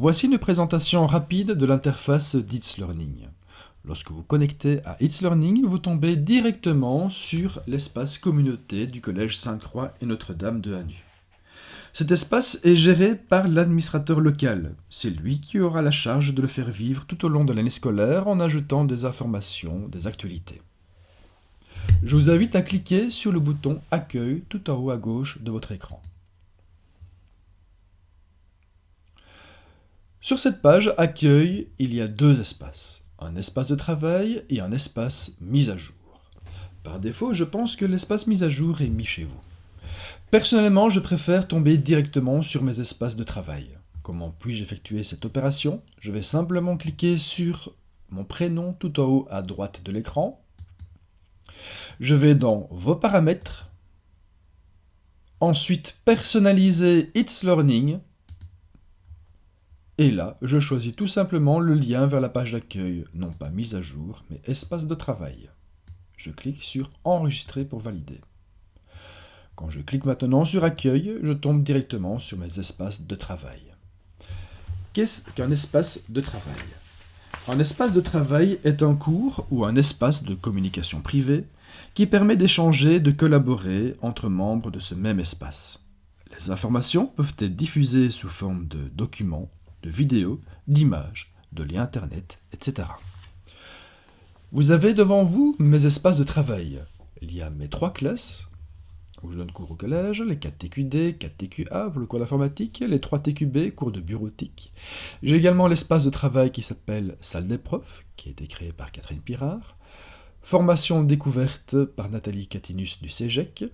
Voici une présentation rapide de l'interface d'Its Learning. Lorsque vous connectez à It's Learning, vous tombez directement sur l'espace communauté du Collège Sainte-Croix et Notre-Dame de Hanu. Cet espace est géré par l'administrateur local. C'est lui qui aura la charge de le faire vivre tout au long de l'année scolaire en ajoutant des informations, des actualités. Je vous invite à cliquer sur le bouton Accueil tout en haut à gauche de votre écran. Sur cette page Accueil, il y a deux espaces, un espace de travail et un espace mise à jour. Par défaut, je pense que l'espace mise à jour est mis chez vous. Personnellement, je préfère tomber directement sur mes espaces de travail. Comment puis-je effectuer cette opération? Je vais simplement cliquer sur mon prénom tout en haut à droite de l'écran. Je vais dans Vos paramètres. Ensuite, personnaliser It's Learning. Et là, je choisis tout simplement le lien vers la page d'accueil, non pas mise à jour, mais espace de travail. Je clique sur Enregistrer pour valider. Quand je clique maintenant sur Accueil, je tombe directement sur mes espaces de travail. Qu'est-ce qu'un espace de travail? Un espace de travail est un cours ou un espace de communication privée qui permet d'échanger, de collaborer entre membres de ce même espace. Les informations peuvent être diffusées sous forme de documents, de vidéos, d'images, de liens internet, etc. Vous avez devant vous mes espaces de travail. Il y a mes 3 classes, où je donne cours au collège, les 4 TQD, 4 TQA pour le cours d'informatique, les 3 TQB, cours de bureautique. J'ai également l'espace de travail qui s'appelle Salle des profs, qui a été créé par Catherine Pirard, formation découverte par Nathalie Catinus du CEGEC,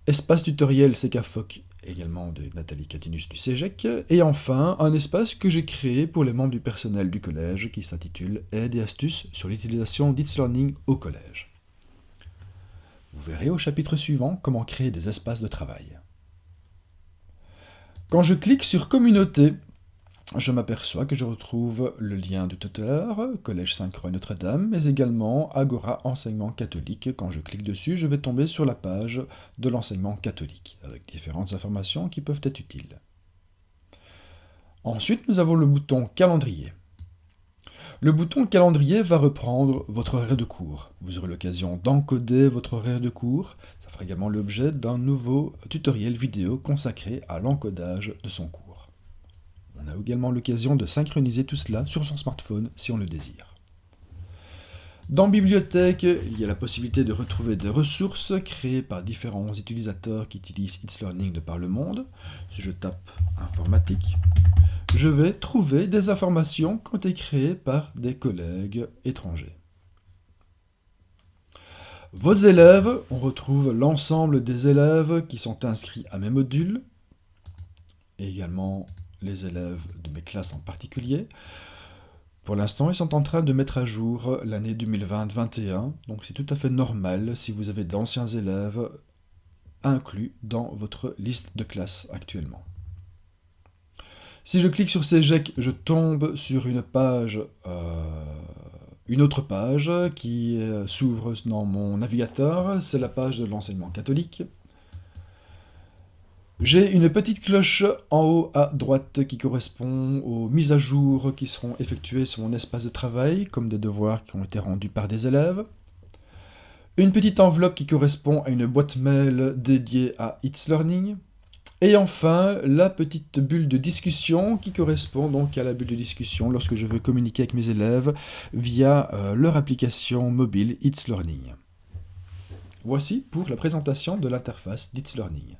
espace tutoriel CKFOC également de Nathalie Catinus du CEGEC, et enfin un espace que j'ai créé pour les membres du personnel du collège qui s'intitule Aide et astuces sur l'utilisation d'Its Learning au collège. Vous verrez au chapitre suivant comment créer des espaces de travail. Quand je clique sur Communauté, je m'aperçois que je retrouve le lien de tout à l'heure, Collège Sainte-Croix et Notre-Dame, mais également Agora Enseignement Catholique. Quand je clique dessus, je vais tomber sur la page de l'enseignement catholique, avec différentes informations qui peuvent être utiles. Ensuite, nous avons le bouton Calendrier. Le bouton Calendrier va reprendre votre horaire de cours. Vous aurez l'occasion d'encoder votre horaire de cours. Ça fera également l'objet d'un nouveau tutoriel vidéo consacré à l'encodage de son cours. On a également l'occasion de synchroniser tout cela sur son smartphone si on le désire. Dans Bibliothèque, il y a la possibilité de retrouver des ressources créées par différents utilisateurs qui utilisent It's Learning de par le monde. Si je tape informatique, je vais trouver des informations qui ont été créées par des collègues étrangers. Vos élèves, on retrouve l'ensemble des élèves qui sont inscrits à mes modules, et également les élèves de mes classes en particulier. Pour l'instant, ils sont en train de mettre à jour l'année 2020-21, donc c'est tout à fait normal si vous avez d'anciens élèves inclus dans votre liste de classe actuellement. Si je clique sur CEGEC, je tombe sur une autre page qui s'ouvre dans mon navigateur, c'est la page de l'enseignement catholique. J'ai une petite cloche en haut à droite qui correspond aux mises à jour qui seront effectuées sur mon espace de travail, comme des devoirs qui ont été rendus par des élèves. Une petite enveloppe qui correspond à une boîte mail dédiée à It's Learning. Et enfin, la petite bulle de discussion qui correspond donc à la bulle de discussion lorsque je veux communiquer avec mes élèves via leur application mobile It's Learning. Voici pour la présentation de l'interface d'Its Learning.